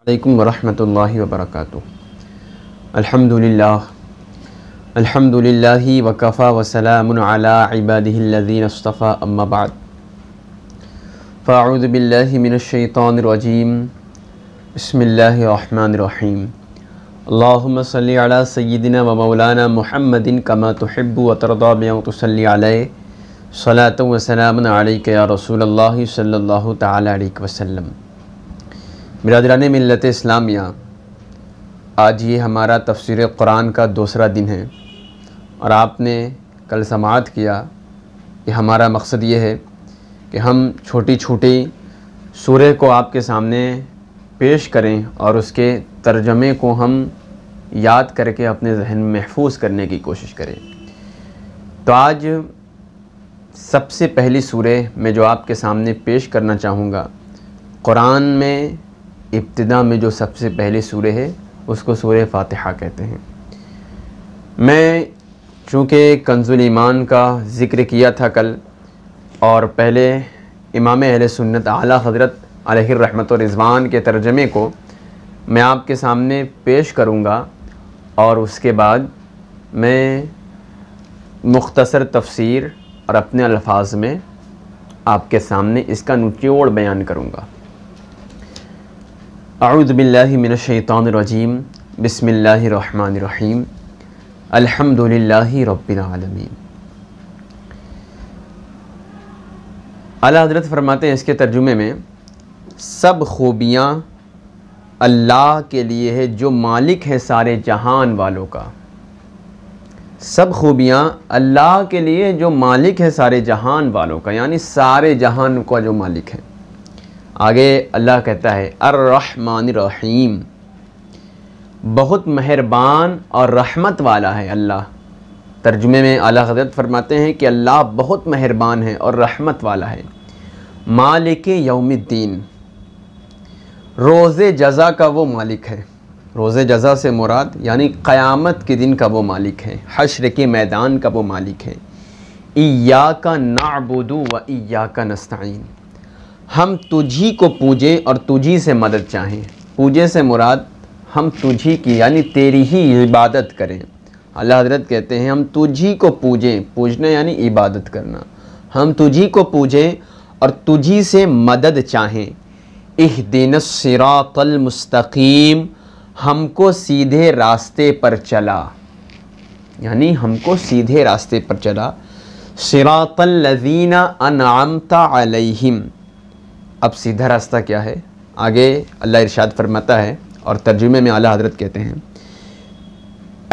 अलैकुम वरहमतुल्लाहि वबरकातुहू। अल्हम्दुलिल्लाहि वकफ़ा वसलामुन अला इबादिहिल्लज़ीना इस्तफ़ा अम्मा बाद। फ़अऊज़ु बिल्लाहि मिनश्शैतानिर रजीम। बिस्मिल्लाहिर रहमानिर रहीम। अल्लाहुम्मा सल्लि अला सय्यिदिना व मौलाना मुहम्मदिन कमा तुहिब्बु व तर्दा बिमा तुसल्ली अलैहि सलातु व सलामुन अलैका या रसूलल्लाह सल्लल्लाहु तआला अलैहि वसल्लम। बिरादराने मिल्लत इस्लामिया, आज ये हमारा तफसीर कुरान का दूसरा दिन है और आपने कल समाअत किया कि हमारा मकसद ये है कि हम छोटी छोटी सूरह को आपके सामने पेश करें और उसके तर्जमे को हम याद करके अपने जहन में महफूज करने की कोशिश करें। तो आज सबसे पहली सूरह मैं जो आपके सामने पेश करना चाहूँगा, कुरान में इब्तिदा में जो सबसे पहली सूरह है उसको सूरह फातिहा कहते हैं। मैं चूँकि कंजुल ईमान का ज़िक्र किया था कल और पहले इमाम अहले सुन्नत आला हज़रत अलैहि रहमत व रिज़वान के तर्जमे को मैं आपके सामने पेश करूँगा और उसके बाद मैं मुख्तसर तफसीर और अपने अल्फाज में आपके सामने इसका निचोड़ बयान करूँगा। अऊज़ु बिल्लाहि मिनश्शैतानिर रजीम। बिस्मिल्लाहिर रहमानिर रहीम। अल्हम्दुलिल्लाहि रब्बिल आलमीन। आला हज़रत फरमाते हैं इसके तर्जुमे में, सब खूबियाँ अल्लाह के लिए है जो मालिक है सारे जहान वालों का। सब खूबियाँ अल्लाह के लिए जो मालिक है सारे जहान वालों का, यानी सारे जहान का जो मालिक है। आगे अल्लाह कहता है अर्रहमानिर रहीम, बहुत मेहरबान और रहमत वाला है अल्लाह। तर्जुमे में आला हज़रत फरमाते हैं कि अल्लाह बहुत मेहरबान है और रहमत वाला है। मालिक यौमिद्दीन, रोज़े जज़ा का वो मालिक है। रोज़े जज़ा से मुराद यानी क़यामत के दिन का वो मालिक है, हश्र के मैदान का वो मालिक है। इय्याका नअबुदु व इय्याका नस्तईन, हम तुझी को पूजें और तुझी से मदद चाहें। पूजे से मुराद हम तुझी की यानी तेरी ही इबादत करें। अल्लाह हज़रत कहते हैं हम तुझी को पूजें, पूजना यानी इबादत करना। हम तुझी को पूजें और तुझी से मदद चाहें। इहदिनस सिरातल मुस्तकीम, हमको सीधे रास्ते पर चला, यानी हमको सीधे रास्ते पर चला। सिरातल लज़ीना अनअमता अलैहिम, अब सीधा रास्ता क्या है आगे अल्लाह इरशाद फरमाता है और तर्जुमे में आला हज़रत कहते हैं,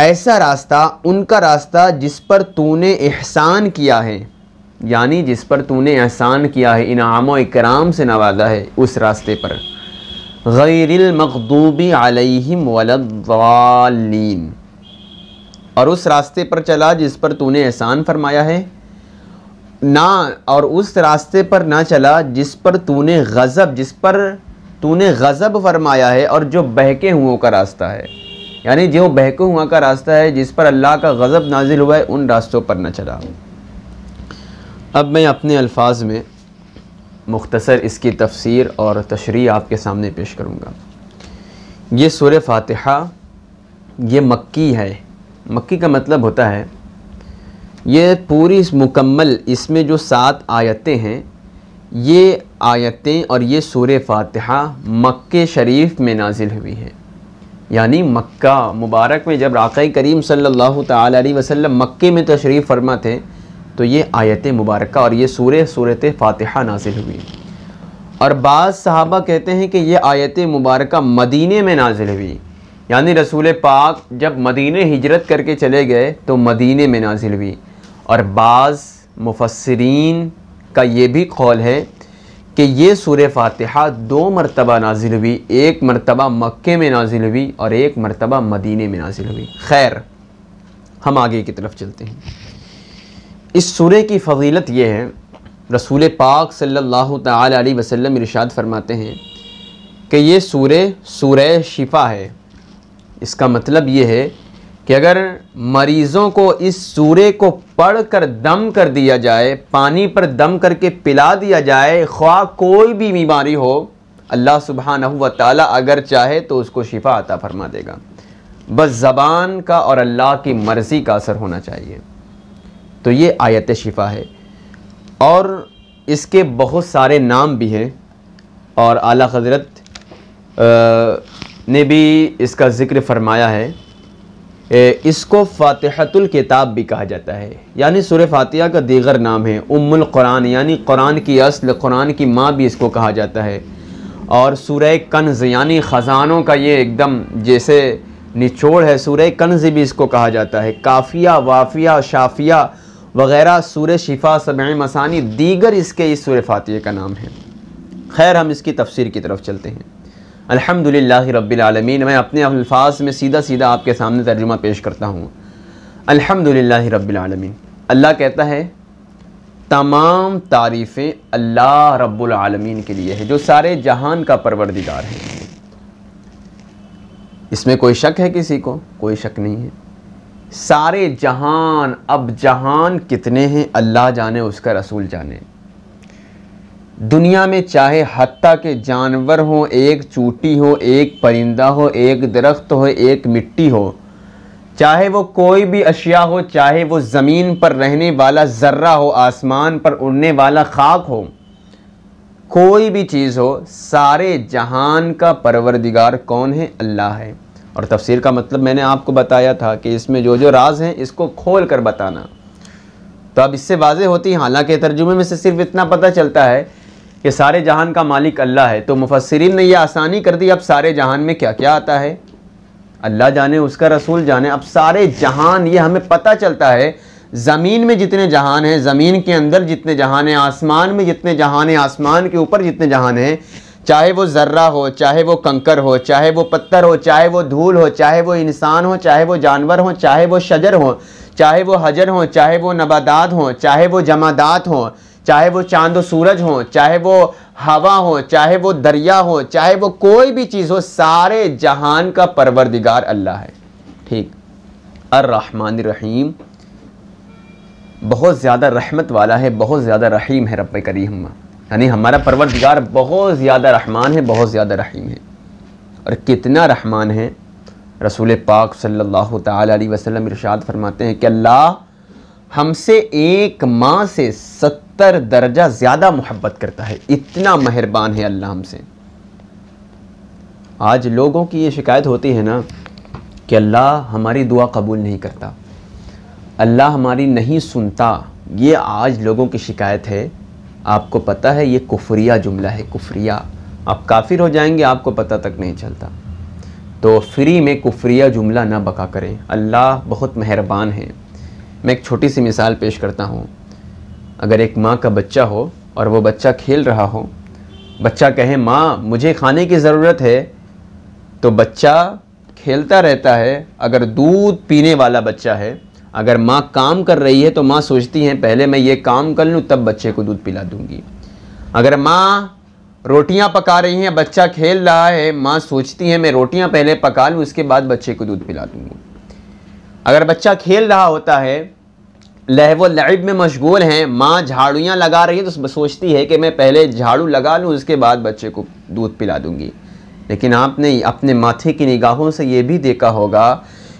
ऐसा रास्ता उनका रास्ता जिस पर तूने एहसान किया है, यानी जिस पर तूने एहसान किया है, इनाम व इकराम से नवाजा है, उस रास्ते पर। गैरिल मग़दूबी अलैहिम वलद्दाल्लीन, और उस रास्ते पर चला जिस पर तूने एहसान फरमाया है ना, और उस रास्ते पर ना चला जिस पर तूने गज़ब फरमाया है और जो बहके हुओं का रास्ता है, यानी जो बहके हुआ का रास्ता है जिस पर अल्लाह का गज़ब नाजिल हुआ है, उन रास्तों पर न चला। अब मैं अपने अल्फाज में मुख्तसर इसकी तफसीर और तशरीह आपके सामने पेश करूँगा। ये सूरह फातिहा ये मक्की है। मक्की का मतलब होता है ये पूरी मुकम्मल, इसमें जो 7 आयतें हैं, ये आयतें और ये सूरह फातिहा मक्के शरीफ में नाजिल हुई है। यानी मक्का मुबारक में जब आक़ा करीम सल्लल्लाहु तआला अलैहि वसल्लम मक्के में तशरीफ़ फरमा थे तो ये आयतें मुबारक और ये सूरत फातिहा नाजिल हुई। और बाज़ सहाबा कहते हैं कि ये आयतें मुबारक मदीने में नाजिल हुई, यानी रसूल पाक जब मदीने हिजरत करके चले गए तो मदीने में नाजिल हुई। और बाज़ मुफस्सिरीन का ये भी कौल है कि ये सूरह फातिहा 2 मरतबा नाजिल हुई, एक मरतबा मक्के में नाजिल हुई और एक मरतबा मदीने में नाजिल हुई। खैर, हम आगे की तरफ चलते हैं। इस सूरह की फ़जीलत ये है, रसूल पाक सल्लल्लाहु तआला अलैहि वसल्लम इरशाद फरमाते हैं कि ये सूरह शिफा है। इसका मतलब ये है कि अगर मरीज़ों को इस सूरे को पढ़ कर दम कर दिया जाए, पानी पर दम करके पिला दिया जाए, ख्वाह कोई भी बीमारी हो, अल्लाह सुब्हानहू व तआला अगर चाहे तो उसको शिफा अता फरमा देगा। बस ज़बान का और अल्लाह की मर्ज़ी का असर होना चाहिए। तो ये आयत शिफा है और इसके बहुत सारे नाम भी हैं और आला हज़रत ने भी इसका ज़िक्र फरमाया है। इसको फ़ातिहतुल किताब भी कहा जाता है, यानी सूरह फ़ातिहा का दीगर नाम है। उम्मुल कुरान यानी कुरान की अस्ल, कुरान की माँ भी इसको कहा जाता है। और सूरह कन्ज़ यानी ख़ज़ानों का ये एकदम जैसे निचोड़ है, सूरह कन्ज़ भी इसको कहा जाता है। काफ़िया, वाफ़िया, शाफ़िया वग़ैरह, सूरह शिफा, सबअ मसानी दीगर इसके इस सूरह फ़ातिहा का नाम है। खैर, हम इसकी तफसीर की तरफ चलते हैं। अल्हम्दुलिल्लाहि रब्बिल आलमीन। मैं अपने अल्फाज में सीधा सीधा आपके सामने तर्जुमा पेश करता हूँ। अल्हम्दुलिल्लाहि रब्बिल आलमीन। अल्लाह कहता है तमाम तारीफ़ें अल्लाह रब्बुल आलमीन के लिए है, जो सारे जहान का परवरदिगार है। इसमें कोई शक है किसी को? कोई शक नहीं है। सारे जहान, अब जहान कितने हैं अल्लाह जाने, उसका रसूल जाने। दुनिया में चाहे हत्ता के जानवर हो, एक चूटी हो, एक परिंदा हो, एक दरख्त हो, एक मिट्टी हो, चाहे वो कोई भी अशिया हो, चाहे वो ज़मीन पर रहने वाला ज़र्रा हो, आसमान पर उड़ने वाला खाक हो, कोई भी चीज़ हो, सारे जहान का परवरदिगार कौन है? अल्लाह है। और तफसीर का मतलब मैंने आपको बताया था कि इसमें जो जो राज हैं इसको खोल कर बताना। तो अब इससे वाज़ेह होती है, हालांकि तर्जुमे में से सिर्फ इतना पता चलता है कि सारे जहान का मालिक अल्लाह है, तो मुफस्सिरीन ने यह आसानी कर दी। अब सारे जहान में क्या क्या आता है अल्लाह जाने, उसका रसूल जाने। अब सारे जहान ये हमें पता चलता है, ज़मीन में जितने जहान हैं, ज़मीन के अंदर जितने जहान हैं, आसमान में जितने जहान हैं, आसमान के ऊपर जितने जहान हैं, चाहे वो ज़र्रा हो, चाहे वो कंकर हो, चाहे वो पत्थर हो, चाहे वो धूल हो, चाहे वो इंसान हो, चाहे वो जानवर हो, चाहे वो शजर हो, चाहे वो हजर हो, चाहे वो नबादात हो, चाहे वो जमादात हो, चाहे वो चांद और सूरज हो, चाहे वो हवा हो, चाहे वो दरिया हो, चाहे वो कोई भी चीज़ हो, सारे जहान का परवरदिगार अल्लाह है। ठीक। अर्रहमानिर रहीम, बहुत ज़्यादा रहमत वाला है, बहुत ज़्यादा रहीम है रब्बे करीम। यानी हमारा परवरदिगार बहुत ज़्यादा रहमान है, बहुत ज़्यादा रहीम है। और कितना रहमान है, रसूल पाक सल्लल्लाहु तआला अलैहि वसल्लम इरशाद फरमाते हैं कि अल्लाह हमसे एक माँ से 70 दर्जा ज़्यादा मोहब्बत करता है। इतना मेहरबान है अल्लाह हमसे। आज लोगों की ये शिकायत होती है ना कि अल्लाह हमारी दुआ कबूल नहीं करता, अल्लाह हमारी नहीं सुनता। ये आज लोगों की शिकायत है। आपको पता है ये कुफरिया जुमला है, कुफरिया। आप काफिर हो जाएंगे, आपको पता तक नहीं चलता। तो फ्री में कुफरिया जुमला ना बका करें। अल्लाह बहुत मेहरबान है। मैं एक छोटी सी मिसाल पेश करता हूँ। अगर एक माँ का बच्चा हो और वो बच्चा खेल रहा हो, बच्चा कहे माँ मुझे खाने की ज़रूरत है, तो बच्चा खेलता रहता है। अगर दूध पीने वाला बच्चा है, अगर माँ काम कर रही है तो माँ सोचती है पहले मैं ये काम कर लूँ तब बच्चे को दूध पिला दूँगी। अगर माँ रोटियाँ पका रही हैं, बच्चा खेल रहा है, माँ सोचती है मैं रोटियाँ पहले पका लूँ उसके बाद बच्चे को दूध पिला दूँगी। अगर बच्चा खेल रहा होता है, लहव व लइब में मशगूल हैं, माँ झाड़ूयाँ लगा रही है तो सोचती है कि मैं पहले झाड़ू लगा लूँ उसके बाद बच्चे को दूध पिला दूँगी। लेकिन आपने अपने माथे की निगाहों से ये भी देखा होगा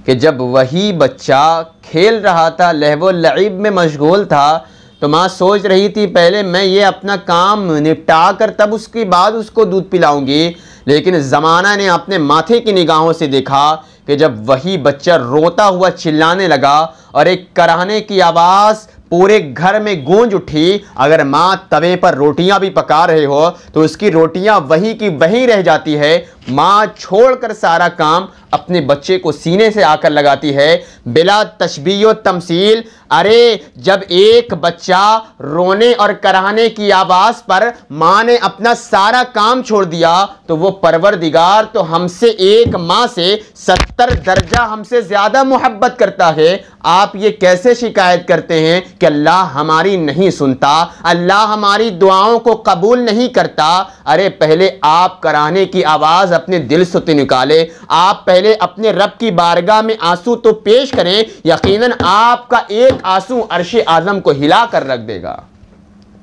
कि जब वही बच्चा खेल रहा था, लहव व लइब में मशगूल था, तो माँ सोच रही थी पहले मैं ये अपना काम निपटा कर तब उसके बाद उसको दूध पिलाऊंगी। लेकिन ज़माना ने अपने माथे की निगाहों से देखा कि जब वही बच्चा रोता हुआ चिल्लाने लगा और एक कराहने की आवाज़ पूरे घर में गूंज उठी। अगर माँ तवे पर रोटियां भी पका रहे हो तो उसकी रोटियां वही की वही रह जाती है। माँ छोड़कर सारा काम अपने बच्चे को सीने से आकर लगाती है, बिला तशबीह तमसील। अरे जब एक बच्चा रोने और कराहने की आवाज़ पर माँ ने अपना सारा काम छोड़ दिया तो वो परवरदिगार तो हमसे एक माँ से 70 दर्जा हमसे ज़्यादा मोहब्बत करता है। आप ये कैसे शिकायत करते हैं कि अल्लाह हमारी नहीं सुनता, अल्लाह हमारी दुआओं को कबूल नहीं करता? अरे पहले आप कराहने की आवाज़ अपने दिल से तो निकाले, आप पहले अपने रब की बारगाह में आंसू तो पेश करें। यकीनन आपका एक आंसू अर्शे आज़म को हिला कर रख देगा।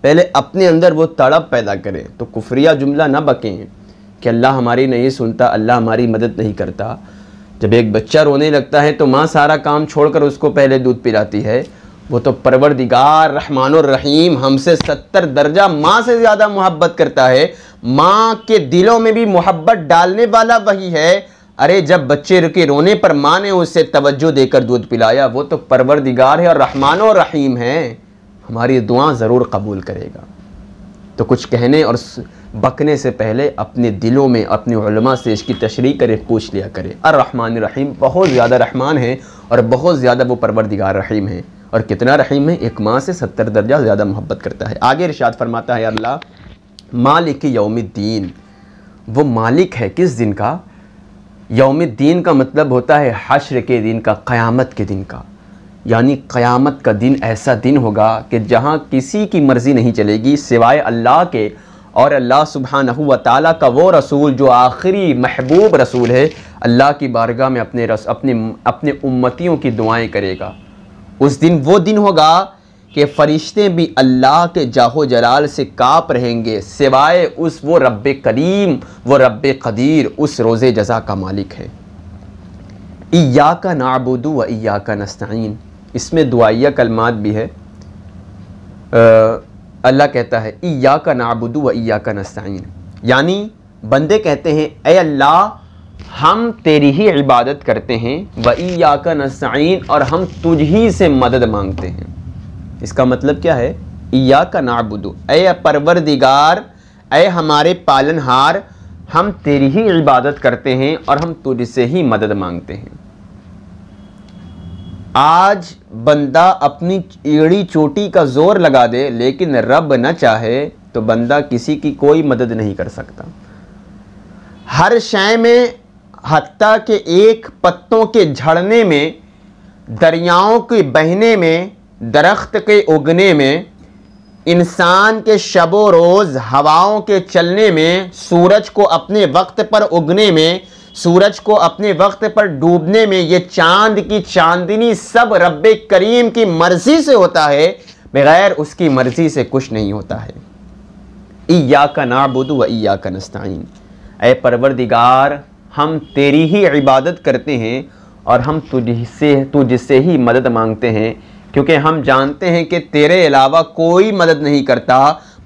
पहले अपने अंदर वो तड़प पैदा करें। तो कुफरिया जुमला ना बकें। कि अल्लाह हमारी नहीं सुनता, अल्लाह हमारी मदद नहीं करता। जब एक बच्चा रोने लगता है तो माँ सारा काम छोड़कर उसको पहले दूध पिलाती है। वो तो परवरदिगार रहमानुर रहीम हमसे 70 दर्जा माँ से ज़्यादा मोहब्बत करता है। माँ के दिलों में भी मोहब्बत डालने वाला वही है। अरे जब बच्चे के रोने पर माँ ने उसे तवज्जो देकर दूध पिलाया, वो तो परवरदिगार है और रहमानुर रहीम है, हमारी दुआ ज़रूर कबूल करेगा। तो कुछ कहने और बकने से पहले अपने दिलों में अपने उलमा से इसकी तशरीह करे, पूछ लिया करे। अर्रहमान रहीम, बहुत ज़्यादा रहमान है और बहुत ज़्यादा वो परवरदिगार रहीम है। और कितना रहीम है, एक माँ से 70 दर्जा ज़्यादा मोहब्बत करता है। आगे इरशाद फरमाता है अल्लाह, मालिक यौमिद्दीन, वो मालिक है किस दिन का? यौमिद्दीन का मतलब होता है हश्र के दिन का, क़यामत के दिन का। यानी क़यामत का दिन ऐसा दिन होगा कि जहाँ किसी की मर्ज़ी नहीं चलेगी सिवाय अल्लाह के, और अल्लाह सुब्हानहू व तआला का वो रसूल जो आखिरी महबूब रसूल है, अल्लाह की बारगाह में अपने उम्मतियों की दुआएं करेगा। उस दिन वो दिन होगा कि फ़रिश्ते भी अल्लाह के जाहो जलाल से काँप रहेंगे सिवाय उस वो रब्ब करीम, वो रब्ब क़दीर, उस रोज़े जज़ा का मालिक है। इय्याका नअबुदु व इय्याका नस्तईन, इसमें दुआइया कलमात भी है। अल्लाह कहता है इय्याका नअबुदु व इय्याका नस्तईन, यानी बंदे कहते हैं ऐ अल्लाह हम तेरी ही इबादत करते हैं, व इय्याका नस्तईन, और हम तुझ ही से मदद मांगते हैं। इसका मतलब क्या है? इय्याका नअबुदु, ऐ परवरदिगार, ऐ हमारे पालनहार, हम तेरी ही इबादत करते हैं और हम तुझसे ही मदद मांगते हैं। आज बंदा अपनी एड़ी चोटी का जोर लगा दे, लेकिन रब न चाहे तो बंदा किसी की कोई मदद नहीं कर सकता। हर शय में, हत्ता के एक पत्तों के झड़ने में, दरियाओं के बहने में, दरख्त के उगने में, इंसान के शबो रोज़ हवाओं के चलने में, सूरज को अपने वक्त पर उगने में, सूरज को अपने वक्त पर डूबने में, ये चांद की चांदनी सब रब्बे करीम की मर्ज़ी से होता है, बगैर उसकी मर्ज़ी से कुछ नहीं होता है। इय्याका नअबुदु व इय्याका नस्तईन, ऐ परवरदिगार हम तेरी ही इबादत करते हैं और हम तुझसे ही मदद मांगते हैं, क्योंकि हम जानते हैं कि तेरे अलावा कोई मदद नहीं करता।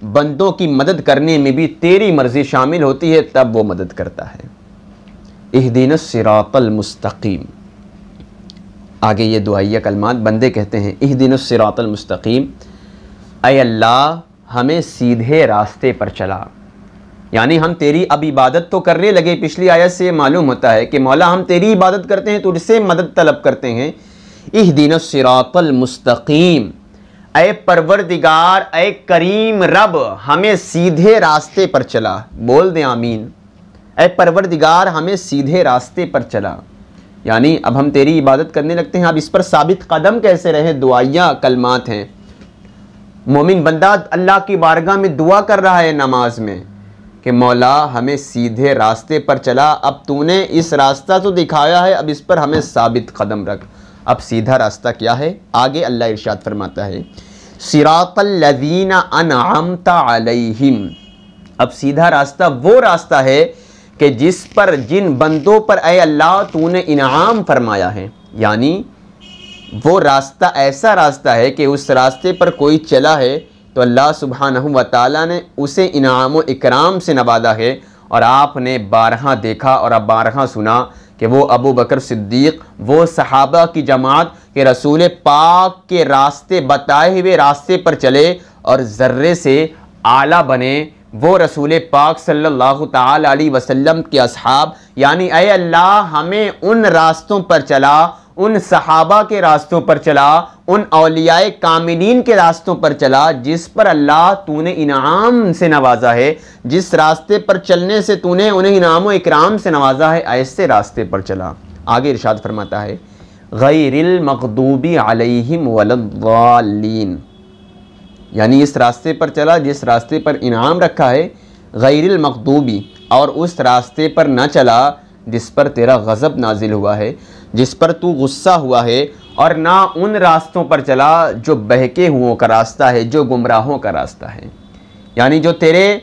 बंदों की मदद करने में भी तेरी मर्ज़ी शामिल होती है, तब वो मदद करता है। इहदिनस सिरातल मुस्तकीम, आगे ये दुआइया कलमात बंदे कहते हैं इहदिनस सिरातल मुस्तकीम, ऐ अल्लाह हमें सीधे रास्ते पर चला। यानी हम तेरी अब इबादत तो करने लगे, पिछली आयत से मालूम होता है कि मौला हम तेरी इबादत करते हैं, तुझसे मदद तलब करते हैं। इहदिनस सिरातल मुस्तकीम, ऐ परवरदिगार, ऐ करीम रब, हमें सीधे रास्ते पर चला। बोल दें आमीन। ऐ परवरदिगार हमें सीधे रास्ते पर चला, यानी अब हम तेरी इबादत करने लगते हैं। अब इस पर साबित कदम कैसे रहे? दुआइया कलमात हैं। मोमिन बंदा अल्लाह की बारगाह में दुआ कर रहा है नमाज में कि मौला हमें सीधे रास्ते पर चला, अब तूने इस रास्ता तो दिखाया है, अब इस पर हमें साबित कदम रख। अब सीधा रास्ता क्या है? आगे अल्लाह इरशाद फरमाता है सिरातल लज़ीना अनअमता अलैहिम, अब सीधा रास्ता वो रास्ता है कि जिस पर, जिन बंदों पर ऐ अल्लाह तूने इनाम फरमाया है। यानी वो रास्ता ऐसा रास्ता है कि उस रास्ते पर कोई चला है तो अल्लाह सुब्हानहू व तआला ने उसे इनाम व इकराम से नवाजा है। और आपने बारहा देखा और अब बारहा सुना कि वो अबू बकर सिद्दीक़, वो सहाबा की जमात के रसूल पाक के रास्ते, बताए हुए रास्ते पर चले और ज़र्रे से आला बने। वो रसूल पाक सल्लल्लाहु ताला अलैहि वसल्लम के असहाब, यानी ऐ अल्लाह हमें उन रास्तों पर चला, उन सहाबा के रास्तों पर चला, उन औलियाए कामिलीन के रास्तों पर चला जिस पर अल्लाह तूने इनाम से नवाजा है, जिस रास्ते पर चलने से तूने उन्हें इनाम व इकराम से नवाजा है, ऐसे रास्ते पर चला। आगे इरशाद फरमाता है गैरिल मग़दूबी अलैहिम वलद्दालीन, यानी इस रास्ते पर चला जिस रास्ते पर इनाम रखा है, गैरिल मग़दूबी, और उस रास्ते पर न चला जिस पर तेरा गज़ब नाजिल हुआ है, जिस पर तू गुस्सा हुआ है, और ना उन रास्तों पर चला जो बहके हुओं का रास्ता है, जो गुमराहों का रास्ता है। यानी जो तेरे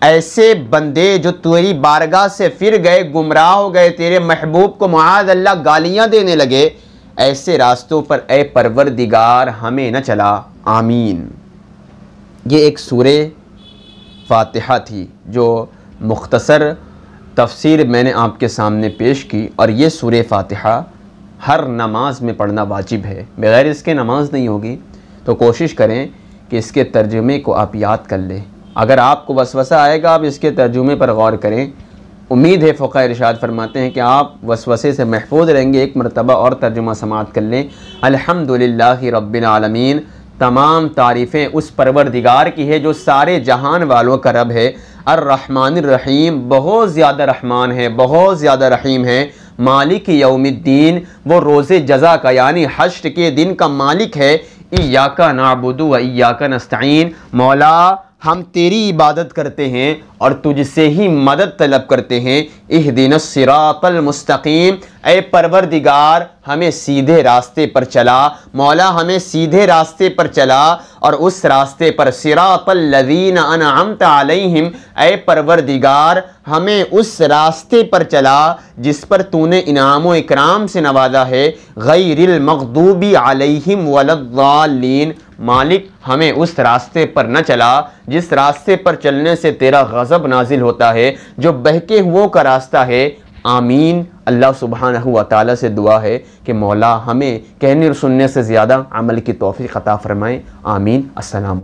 ऐसे बंदे जो तेरी बारगाह से फिर गए, गुमराह हो गए, तेरे महबूब को मुआज़ अल्लाह गालियाँ देने लगे, ऐसे रास्तों पर ए परवरदिगार हमें न चला, आमीन। ये एक सूरे फातिहा थी जो मुख्तसर तफसीर मैंने आपके सामने पेश की, और ये सूरे फातिहा हर नमाज में पढ़ना वाजिब है, बग़ैर इसके नमाज नहीं होगी। तो कोशिश करें कि इसके तर्जुमे को आप याद कर लें। अगर आपको वसवसा आएगा आप इसके तर्जुमे पर गौर करें। उम्मीद है फ़ुक़हा इरशाद फरमाते हैं कि आप वसवसे से महफूज रहेंगे। एक मरतबा और तर्जुमा समाअत कर लें। अल्हम्दुलिल्लाहि रब्बिल आलमीन, तमाम तारीफ़ें उस परवरदिगार की है जो सारे जहान वालों का रब है। अर्रहमानिर रहीम, बहुत ज़्यादा रहमान है, बहुत ज़्यादा रहीम है। मालिक यौमिद्दीन, वो रोज़े जज़ा का यानी हश्र के दिन का मालिक है। इय्याका नअबुदु व इय्याका नस्तईन, मौला हम तेरी इबादत करते हैं और तुझसे ही मदद तलब करते हैं। इहदिनस सिरातल मुस्तकीम, ए परवरदिगार हमें सीधे रास्ते पर चला, मौला हमें सीधे रास्ते पर चला, और उस रास्ते पर सिरातल लज़ीना अनअमत अलैहिम, ए परवरदिगार हमें उस रास्ते पर चला जिस पर तूने इनाम व इकराम से नवाजा है। गैरिल मग़दूबी अलैहिम वलद्दालीन, मालिक हमें उस रास्ते पर न चला जिस रास्ते पर चलने से तेरा गज़ब नाजिल होता है, जो बहके हुओं का रास्ता है। आमीन। अल्लाह सुब्हानहू व तआला से दुआ है कि मौला हमें कहने और सुनने से ज़्यादा अमल की तौफ़ीक़ अता फ़रमाएँ। आमीन। अस्सलाम।